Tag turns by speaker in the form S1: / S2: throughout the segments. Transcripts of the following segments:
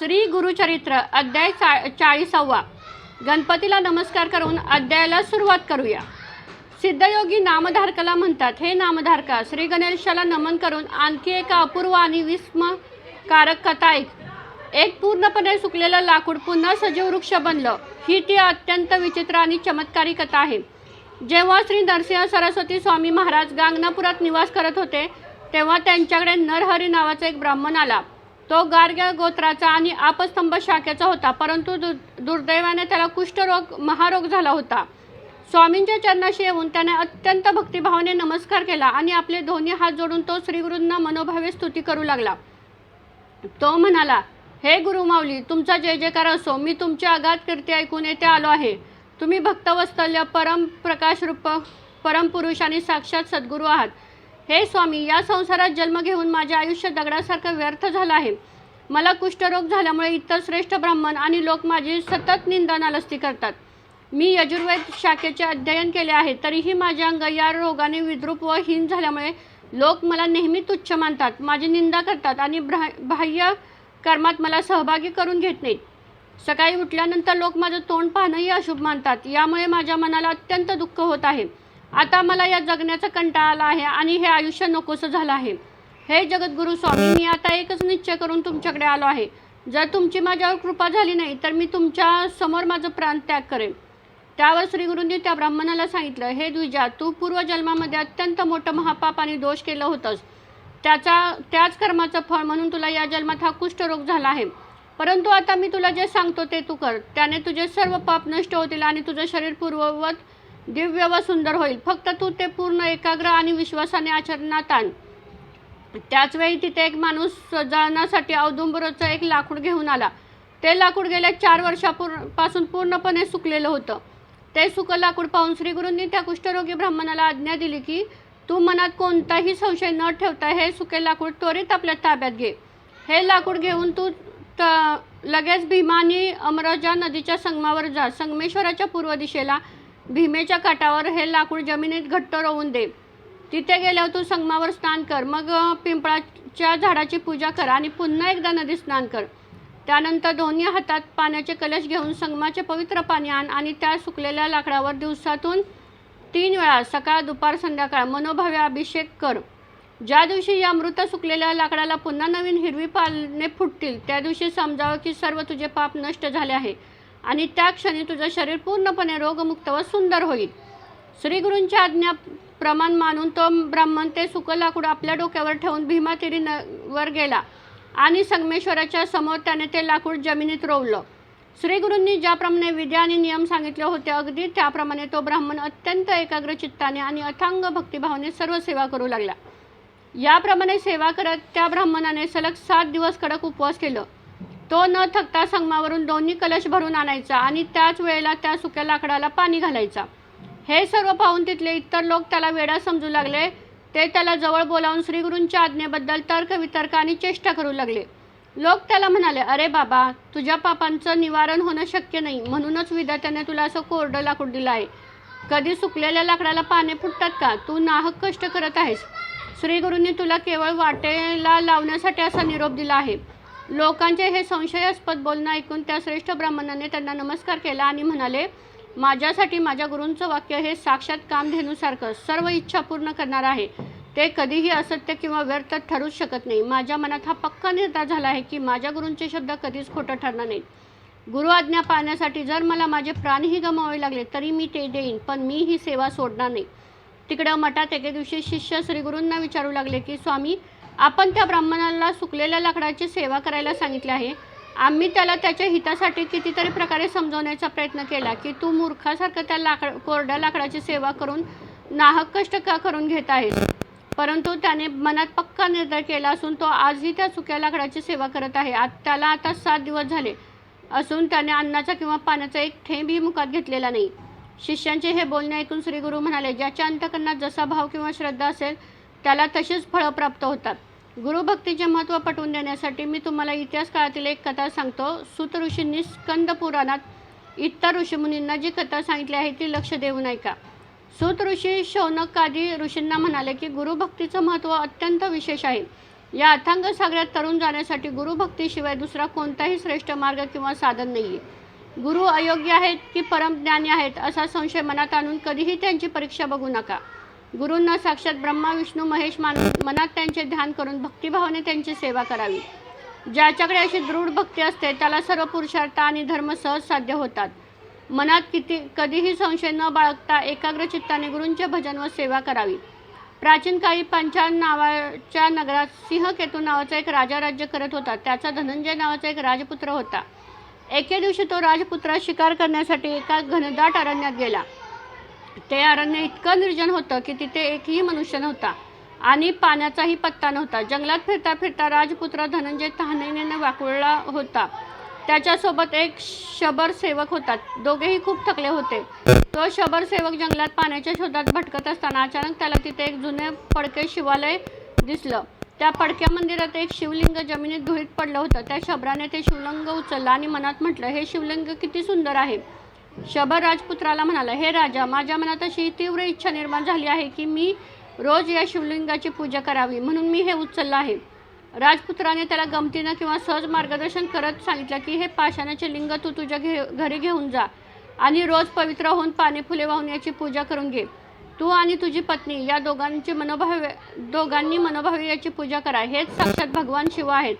S1: श्री गुरुचरित्र अध्याय 40वा। गणपतीला नमस्कार करून अध्यायाला सुरुवात करूया। सिद्धयोगी नामधारकाला म्हणतात, हे नामधारका, श्री गणेशाला नमन करून आणखी एक अपूर्व आणि विस्मयकारक कथा ऐक। एक पूर्णपणे सुकलेलं लाकूड पुन्हा सजीव वृक्ष बनलं, ही ती अत्यंत विचित्र आणि चमत्कारी कथा आहे। जेव्हा श्री नरसिंह सरस्वती स्वामी महाराज गांगनापुरात निवास करत होते, तेव्हा त्यांच्याकडे नरहरी नावाचा एक ब्राह्मण आला। तो गार्ग्य गोत्राचा आणि आपस्तंभ शाखेचा होता, परंतु दुर्दैवाने त्याला कुष्ठरोग महारोग झाला होता। स्वामींच्या चरणाशी येऊन त्याने अत्यंत भक्तिभावाने नमस्कार केला आणि आपले दोन्ही हात जोडून तो श्रीगुरूंना मनोभावे स्तुती करू लागला। तो म्हणाला, हे गुरुमाऊली, तुमचा जय जयकार असो। मी तुमची अगाध कीर्ती ऐकून येथे आलो आहे। तुम्ही भक्तवत्सल्य, परम प्रकाशरूप परमपुरुष आणि साक्षात सद्गुरू आहात। हे स्वामी, या संसारात जन्म घेऊन माझे आयुष्य दगडासारखं व्यर्थ झालं आहे। मला कुष्ठरोग झाल्यामुळे इतर श्रेष्ठ ब्राह्मण आणि लोक माझी सतत निंदा नालस्ती करतात। मी यजुर्वेद शाखेचे अध्ययन केले आहे, तरीही माझे अंग या रोगाने विद्रूप व हीन झाल्यामुळे लोक मला नेहमी तुच्छ मानतात, माझी निंदा करतात आणि बाह्य कर्मात मला सहभागी करून घेत नाहीत। सकाळी उठल्यानंतर लोक माझं तोंड पाहणंही अशुभ मानतात, यामुळे माझ्या मनाला अत्यंत दुःख होत आहे। आता मला या जगण्याचा कंटाळा आला आहे आणि हे आयुष्य नकोसं झालं आहे। हे जगद्गुरु स्वामी, मी आता एकच निश्चय करून तुमच्याकडे आलो आहे। जर तुमची माझ्यावर कृपा झाली नाही तर मी तुमच्या समोर माझं प्राण त्याग करेन। त्यावर श्रीगुरूंनी त्या ब्राह्मणाला सांगितलं, हे द्विजा, तू पूर्वजन्मामध्ये अत्यंत मोठं महापाप आणि दोष केलं होतंस। त्याच कर्माचं फळ म्हणून तुला या जन्मात हा कुष्ठरोग झाला आहे। परंतु आता मी तुला जे सांगतो ते तू कर, त्याने तुझे सर्व पाप नष्ट होतील आणि तुझं शरीर पूर्ववत दिव्य व सुंदर होईल। फक्त तू ते पूर्ण एकाग्र आणि विश्वासाने आचरणात आण। त्याचवेळी तिथे एक माणूस जळणासाठी औदुंबराचं एक लाकूड घेऊन आला। ते लाकूड गेल्या 4 वर्षापासून पूर्णपणे सुकलेलं होतं। ते सुकं लाकूड पाहून श्रीगुरूंनी त्या कुष्ठरोगी ब्राह्मणाला आज्ञा दिली की तू मनात कोणताही संशय न ठेवता हे सुके लाकूड त्वरित आपल्या ताब्यात घे। हे लाकूड घेऊन तू लगेच भीमा आणि अमरजा नदीच्या संगमावर जा। संगमेश्वराच्या पूर्व दिशेला भीमेच्या काठावर हे लाकूड जमिनीत घट्ट रोवून दे। तिथे गेल्यावर तू संगमावर स्नान कर, मग पिंपळाच्या झाडाची पूजा कर आणि पुन्हा एकदा नदीत स्नान कर। त्यानंतर दोन्ही हातात पाण्याचे कलश घेऊन संगमाचे पवित्र पाणी आण आणि त्या सुकलेल्या लाकडावर दिवसातून 3 वेळा सकाळ, दुपार, संध्याकाळ मनोभावे अभिषेक कर। ज्या दिवशी या मृत सुकलेल्या लाकडाला पुन्हा नवीन हिरवी पाने फुटतील, त्या दिवशी समजावं की सर्व तुझे पाप नष्ट झाले आहे आणि त्या क्षणी तुझं शरीर पूर्णपणे रोगमुक्त व सुंदर होईल। श्रीगुरूंची आज्ञा प्रमाण मानून तो ब्राह्मण ते सुकं लाकूड आपल्या डोक्यावर ठेवून भीमा तीरावर गेला आणि संगमेश्वराच्या समोर त्याने ते लाकूड जमिनीत रोवलं। श्रीगुरूंनी ज्याप्रमाणे विधी आणि नियम सांगितले होते, अगदी त्याप्रमाणे तो ब्राह्मण अत्यंत एकाग्र चित्ताने आणि अथांग भक्तिभावाने सर्व सेवा करू लागला। याप्रमाणे सेवा करत त्या ब्राह्मणाने सलग 7 दिवस कडक उपवास केलं। तो न थकता संगमावरून दोन्ही कलश भरून आणायचा आणि त्याच वेळेला त्या सुक्या लाकडाला पाणी घालायचा। हे सर्व पाहून तिथले इतर लोक त्याला वेडा समजू लागले। ते त्याला जवळ बोलावून श्रीगुरूंच्या आज्ञेबद्दल तर्कवितर्क आणि चेष्टा करू लागले। लोक त्याला म्हणाले, अरे बाबा, तुझ्या पापांचं निवारण होणं शक्य नाही, म्हणूनच विधात्याने तुला असं कोरडं लाकूड दिलं आहे। कधी सुकलेल्या लाकडाला पाने फुटतात का? तू नाहक कष्ट करत आहेस। श्रीगुरूंनी तुला केवळ वाटेला लावण्यासाठी असा निरोप दिला आहे। लोकांचे हे संशयास्पद बोलणं ऐकून त्या श्रेष्ठ ब्राह्मणाने त्यांना नमस्कार केला आणि म्हणाले, माझ्यासाठी माझ्या गुरूंचं वाक्य हे साक्षात कामधेनूसारखं सर्व इच्छा पूर्ण करणार आहे। ते कधीही असत्य किंवा व्यर्थ ठरूच शकत नाही। माझ्या मनात हा पक्का निर्धार झाला आहे की माझ्या गुरूंचे शब्द कधीच खोटं ठरणार नाहीत। गुरु आज्ञा पाळण्यासाठी जर मला माझे प्राणही गमावे लागले तरी मी ते देईन, पण मी ही सेवा सोडणार नाही। तिकडं मठात एके दिवशी शिष्य श्रीगुरूंना विचारू लागले की स्वामी, आपण त्या ब्राह्मणाला सुकलेल्या लाकडाची सेवा करायला सांगितले आहे। आम्ही त्याला त्याच्या हितासाठी कितीतरी प्रकारे समजवण्याचा प्रयत्न केला की तू मूर्खासारखं त्या कोरड्या लाकडाची सेवा करून नाहक कष्ट का करून घेत आहेस। परंतु त्याने मनात पक्का निर्धार केला असून तो आजही त्या सुक्या लाकडाची सेवा करत आहे। त्याला आता 7 दिवस झाले असून त्याने अन्नाचा किंवा पाण्याचा एक थेंबही मुखात घेतलेला नाही। शिष्यांचे हे बोलणे ऐकून श्रीगुरू म्हणाले, ज्याच्या अंतःकरणात जसा भाव किंवा श्रद्धा असेल त्याला तशीच फळं प्राप्त होतात। गुरुभक्तीचे महत्त्व पटवून देण्यासाठी मी तुम्हाला इतिहास काळातील एक कथा सांगतो। सूत ऋषींनी स्कंद पुराणात इतर ऋषीमुनींना जी कथा सांगितली आहे ती लक्ष देऊन ऐका। सूत ऋषी शौनकादी ऋषींना म्हणाले की गुरुभक्तीचं महत्त्व अत्यंत विशेष आहे। या अथांग सागरात तरुण जाण्यासाठी गुरुभक्तीशिवाय दुसरा कोणताही श्रेष्ठ मार्ग किंवा साधन नाही आहे. गुरु अयोग्य आहेत की परमज्ञानी आहेत असा संशय मनात आणून कधीही त्यांची परीक्षा बघू नका. गुरूंना साक्षात ब्रह्मा विष्णू महेश मानून मनात त्यांचे ध्यान करून भक्तिभावाने त्यांची सेवा करावी. ज्याच्याकडे अशी दृढ भक्ती असते त्याला सर्व पुरुषार्थ आणि धर्म सहज साध्य होतात. मनात कधीही संशय न बाळगता एकाग्र चित्ताने गुरूंचे भजन व सेवा करावी. प्राचीन काळी पंचाल नावाच्या नगरात सिंहकेतू नावाचा एक राजा राज्य करत होता. त्याचा धनंजय नावाचा एक राजपुत्र होता. एके दिवशी तो राजपुत्र शिकार करण्यासाठी एका घनदाट अरण्यात गेला. ते अरण्य इतकं निर्जन होतं की तिथे एकही मनुष्य नव्हता आणि पाण्याचाही पत्ता नव्हता. जंगलात फिरता फिरता राजपुत्र धनंजय तहानेने व्याकुळला होता. त्याच्यासोबत एक शबर सेवक होता. दोघेही खूप थकले होते. तो शबर सेवक जंगलात पाण्याच्या शोधात भटकत असताना अचानक त्याला तिथे एक जुने पडके शिवालय दिसलं. त्या पडक्या मंदिरात एक शिवलिंग जमिनीत धुळीत पडलं होतं. त्या शबराने ते शिवलिंग उचललं आणि मनात म्हटलं, हे शिवलिंग किती सुंदर आहे. शबर राजपुत्राला म्हणाला, हे राजा, माझ्या मनात अशी तीव्र इच्छा निर्माण झाली आहे की मी रोज या शिवलिंगाची पूजा करावी, म्हणून मी हे उचललं आहे. राजपुत्राने त्याला गमतीनं किंवा सहज मार्गदर्शन करत सांगितलं की हे पाषाणाचे लिंग तू तुझ्या घरी घेऊन जा आणि रोज पवित्र होऊन पाने फुले वाहून याची पूजा करून घे. तू आणि तुझी पत्नी या दोघांनी मनोभावे याची पूजा करा. हेच साक्षात भगवान शिव आहेत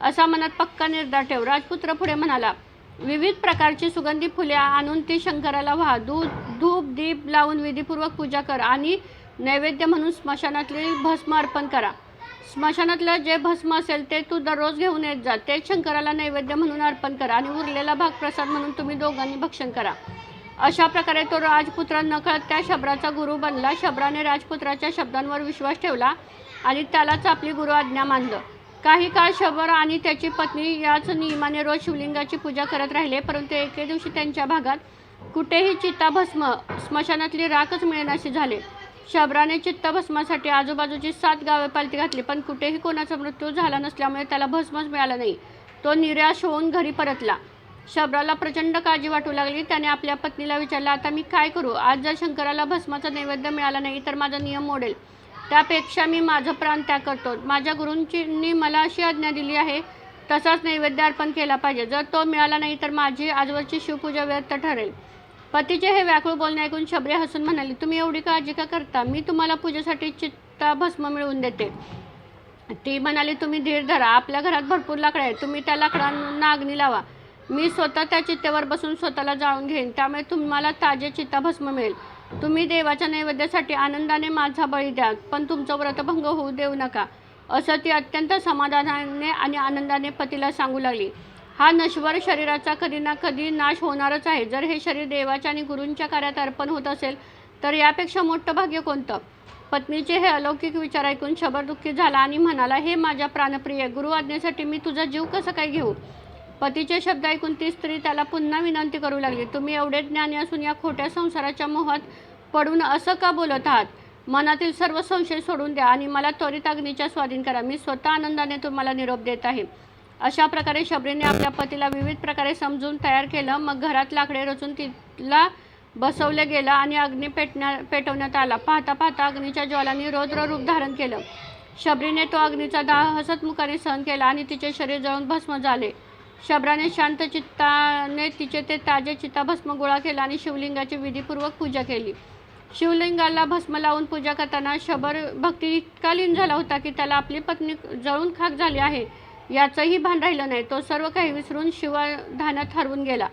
S1: असा मनात पक्का निर्धार ठेव. राजपुत्र पुढे म्हणाला, विविध प्रकारची सुगंधी फुले आणून ती शंकराला वाहा. धूप दीप लावून विधीपूर्वक पूजा कर आणि नैवेद्य म्हणून स्मशानातले भस्म अर्पण करा. स्मशानातलं जे भस्म असेल ते तू दररोज घेऊन येत जा. तेच शंकराला नैवेद्य म्हणून अर्पण करा आणि उरलेला भाग प्रसाद म्हणून तुम्ही दोघांनी भक्षण करा. अशा प्रकारे तो राजपुत्र नकळत त्या शबराचा गुरु बनला. शबराने राजपुत्राच्या शब्दांवर विश्वास ठेवला आणि त्यालाच आपली गुरु आज्ञा मानलं. काही काळ शबर आणि त्याची पत्नी याच नियमाने रोज शिवलिंगाची पूजा करत राहिले. परंतु एके दिवशी त्यांच्या भागात कुठेही चिताभस्म, स्मशानातली राखच मिळेनाशी झाले. शबराने चित्तभस्मासाठी आजूबाजूची 7 गावे पालती घातली, पण कुठेही कोणाचा मृत्यू झाला नसल्यामुळे त्याला भस्मच मिळालं नाही. तो निराश होऊन घरी परतला. शबराला प्रचंड काळजी वाटू लागली. त्याने आपल्या पत्नीला विचारलं, आता मी काय करू. आज जर शंकराला भस्माचा नैवेद्य मिळाला नाही तर माझा नियम मोडेल. त्यापेक्षा मी माझं प्राण त्याग करतो. माझ्या गुरूंनी मला अशी आज्ञा दिली आहे तसाच नैवेद्य अर्पण केला पाहिजे. जर तो मिळाला नाही तर माझी आजवरची शिवपूजा व्यर्थ ठरेल. पतीचे हे व्याकुळ बोलणे ऐकून शबरी हसून म्हणाली, तुम्ही एवढी काळजी का करता. मी तुम्हाला पूजेसाठी चित्ताभस्म मिळवून देते. ती म्हणाली, तुम्ही धीर धरा. आपल्या घरात भरपूर लाकडं आहे. तुम्ही त्या लाकडांना अग्नी लावा. मी स्वतः त्या चितेवर बसून स्वतःला जाळून घेईन. त्यामुळे तुम्हाला ताजे चित्ताभस्म मिळेल. तुम्ही देवाच्या नैवेद्यासाठी आनंदाने माझा बळी द्या, पण तुमचं व्रतभंग होऊ देऊ नका. असं ती अत्यंत समाधानाने आणि आनंदाने पतीला सांगू लागली. हा नश्वर शरीराचा कधी ना कधी नाश होणारच आहे. जर हे शरीर देवाच्या आणि गुरूंच्या कार्यात अर्पण होत असेल तर यापेक्षा मोठं भाग्य कोणतं. पत्नीचे हे अलौकिक विचार ऐकून शबर दुःखी झाला आणि म्हणाला, हे माझ्या प्राणप्रिय, गुरु आज्ञेसाठी मी तुझा जीव कसा काय घेऊ. पतीचे शब्द ऐकून ती स्त्री त्याला पुन्हा विनंती करू लागली, तुम्ही एवढे ज्ञानी असून या खोट्या संसाराच्या मोहात पडून असं का बोलत आहात. मनातील सर्व संशय सोडून द्या आणि मला त्वरित अग्नीच्या स्वाधीन करा. मी स्वतः आनंदाने तुम्हाला निरोप देत आहे. अशा प्रकारे शबरीने आपल्या पतीला विविध प्रकारे समजून तयार केलं. मग घरात लाकडे रचून तिला बसवले गेलं आणि अग्नी पेटवण्यात आला. पाहता पाहता अग्नीच्या ज्वालांनी रौद्र रूप धारण केलं. शबरीने तो अग्नीचा दाह हसतमुखाने सहन केला आणि तिचे शरीर जळून भस्म झाले. शबराने शांत चित्ताने तिचे ते ताजे चिताभस्म गोळा केला आणि शिवलिंगाची विधीपूर्वक पूजा केली. शिवलिंगाला भस्म लावून पूजा करताना शबर भक्ती इतका लीन झाला होता की त्याला आपली पत्नी जळून खाक झाली आहे याचंही भान राहिलं नाही. तो सर्व काही विसरून शिवधानात हरवून गेला.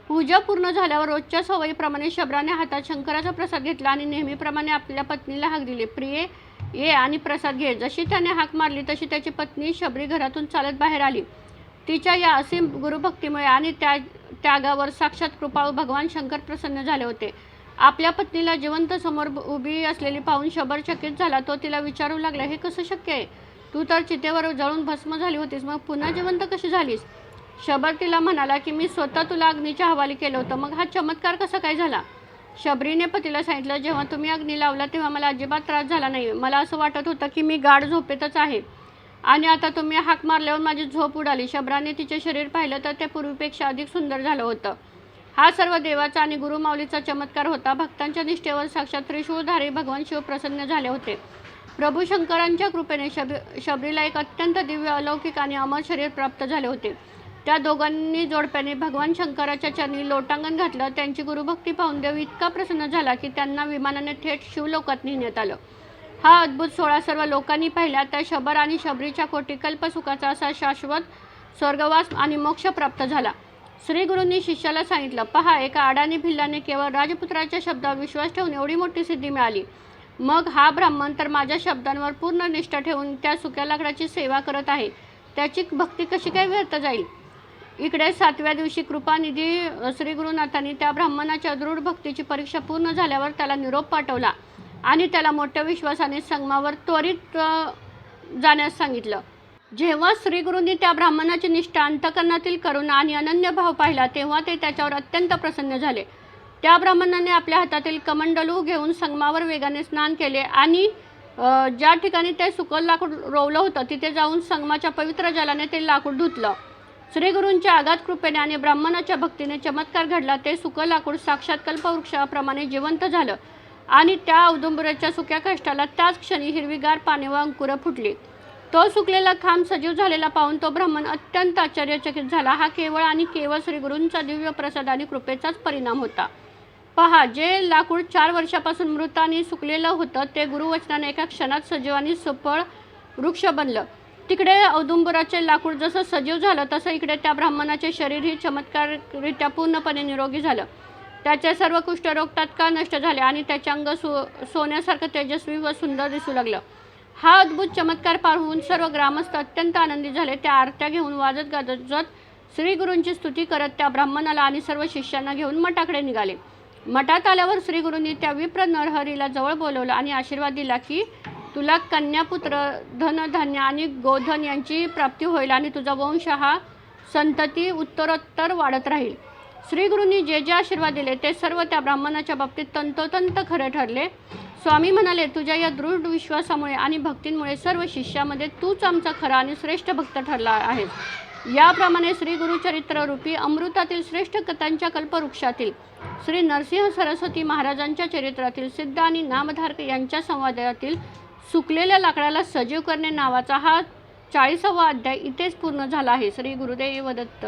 S1: पूजा पूर्ण झाल्यावर रोजच्या सवयीप्रमाणे शबराने हातात शंकराचा प्रसाद घेतला आणि नेहमीप्रमाणे आपल्या पत्नीला हाक दिली, प्रिये ये आणि प्रसाद घे. जशी त्याने हाक मारली तशी त्याची पत्नी शबरी घरातून चालत बाहेर आली. तिच्या या असीम गुरुभक्तीमुळे आणि त्यागावर साक्षात कृपाळू भगवान शंकर प्रसन्न झाले होते. आपल्या पत्नीला जिवंत समोर उभी असलेली पाहून शबर चकित झाला. तो तिला विचारू लागला, हे कसं शक्य आहे. तू तर चितेवर जळून भस्म झाली होतीस, मग पुन्हा जिवंत कशी झालीस. शबर तिला म्हणाला की मी स्वतः तुला अग्नीच्या हवाली केलं होतं, मग हा चमत्कार कसा काय झाला. शबरीने पतीला सांगितलं, जेव्हा तुम्ही अग्नी लावला तेव्हा मला अजिबात त्रास झाला नाही. मला असं वाटत होतं की मी गाढ झोपेतच आहे आणि आता तुम्ही हाक मारल्यावर माझी झोप उडाली. शबराने तिचे शरीर पाहिलं तर ते पूर्वीपेक्षा अधिक सुंदर झालं होतं. हा सर्व देवाचा आणि गुरुमाऊलीचा चमत्कार होता. भक्तांच्या निष्ठेवर साक्षात त्रिशूळधारी भगवान शिव प्रसन्न झाले होते. प्रभू शंकरांच्या कृपेने शबरीला एक अत्यंत दिव्य, अलौकिक आणि अमर शरीर प्राप्त झाले होते. त्या दोघांनी जोडप्याने भगवान शंकराच्या चरणी लोटांगण घातलं. त्यांची गुरुभक्ती पाहून देव इतका प्रसन्न झाला की त्यांना विमानाने थेट शिवलोकात नेण्यात आलं. हा अद्भुत सोहळा सर्व लोकांनी पाहिला. त्या शबर आणि शबरीच्या कोटी कल्पसुखाचा असा शाश्वत स्वर्गवास आणि मोक्ष प्राप्त झाला. श्री गुरूंनी शिष्याला सांगितलं, पहा, एका आडाणी भिल्लाने केवळ राजपुत्राच्या शब्दावर विश्वास ठेवून एवढी मोठी सिद्धी मिळाली. मग हा ब्राह्मण तर माझ्या शब्दांवर पूर्ण निष्ठा ठेवून त्या सुक्या लाकडाची सेवा करत आहे. त्याची भक्ती कशी काय व्यर्थ जाईल? इकडे 7व्या दिवशी कृपानिधी श्री गुरुनाथांनी त्या ब्राह्मणाच्या दृढ भक्तीची परीक्षा पूर्ण झाल्यावर त्याला निरोप पाठवला आणि त्याला मोठ्या विश्वासाने संगमावर त्वरित जाण्यास सांगितलं. जेव्हा श्री गुरूंनी त्या ब्राह्मणाची निष्ठा, अंतःकरणातील करुणा आणि अनन्य भाव पाहिला तेव्हा ते त्याच्यावर अत्यंत प्रसन्न झाले. त्या ब्राह्मणाने आपल्या हातातील कमंडलू घेऊन संगमावर वेगाने स्नान केले आणि ज्या ठिकाणी ते सुकं लाकूड रोवलं होतं तिथे जाऊन संगमाच्या पवित्र जलाने ते लाकूड धुतलं. श्री गुरूंच्या आगाध कृपेने आणि ब्राह्मणाच्या भक्तीने चमत्कार घडला. ते सुकं लाकूड साक्षात कल्पवृक्षाप्रमाणे जिवंत झालं आणि त्या औदुंबराच्या सुक्या काष्ठाला त्याच क्षणी हिरवीगार पाने व अंकुरं फुटली. तो सुकलेला खांब सजीव झालेला पाहून तो ब्राह्मण अत्यंत आश्चर्यचकित झाला. हा केवळ आणि केवळ श्रीगुरूंचा दिव्य प्रसाद आणि कृपेचाच परिणाम होता. पहा, जे लाकूड 4 वर्षापासून मृत आणि सुकलेलं होतं ते गुरुवचनाने एका क्षणात सजीव आणि सफळ वृक्ष बनलं. तिकडे औदुंबराचे लाकूड जसं सजीव झालं तसं इकडे त्या ब्राह्मणाचे शरीरही चमत्कारित्या पूर्णपणे निरोगी झालं. त्याचे सर्व कुष्ठरोग तात्काळ नष्ट झाले आणि त्याचे अंग सोन्यासारखं तेजस्वी व सुंदर दिसू लागलं. हा अद्भुत चमत्कार पाहून सर्व ग्रामस्थ अत्यंत आनंदित झाले. त्या आरत्या घेऊन वाजत गाजत श्री गुरूंची स्तुती करत त्या ब्राह्मणाला आणि सर्व शिष्यांना घेऊन मठाकडे निघाले. मठात आल्यावर श्री गुरूंनी त्या विप्र नरहरीला जवळ बोलवलं आणि आशीर्वाद दिला की तुला कन्यापुत्र, धनधान्य आणि गोधन यांची प्राप्ती होईल आणि तुझा वंश हा संतती उत्तरोत्तर वाढत राहील. श्री गुरूंनी जे जे आशीर्वाद दिले ते सर्व त्या ब्राह्मणाच्या बाबतीत तंतोतंत खरे ठरले. स्वामी म्हणाले, तुझ्या या दृढ विश्वासामुळे आणि भक्तींमुळे सर्व शिष्यामध्ये तूच आमचा खरा आणि श्रेष्ठ भक्त ठरला आहेस. याप्रमाणे श्री गुरुचरित्र रूपी अमृतातील श्रेष्ठ कथांच्या कल्पवृक्षातील श्री नरसिंह सरस्वती महाराजांच्या चरित्रातील सिद्ध आणि नामधारक यांच्या संवादातील सुकलेल्या लाकडाला सजीव करणे नावाचा हा 40वा अध्याय इथेच पूर्ण झाला आहे. श्री गुरुदेव दत्त.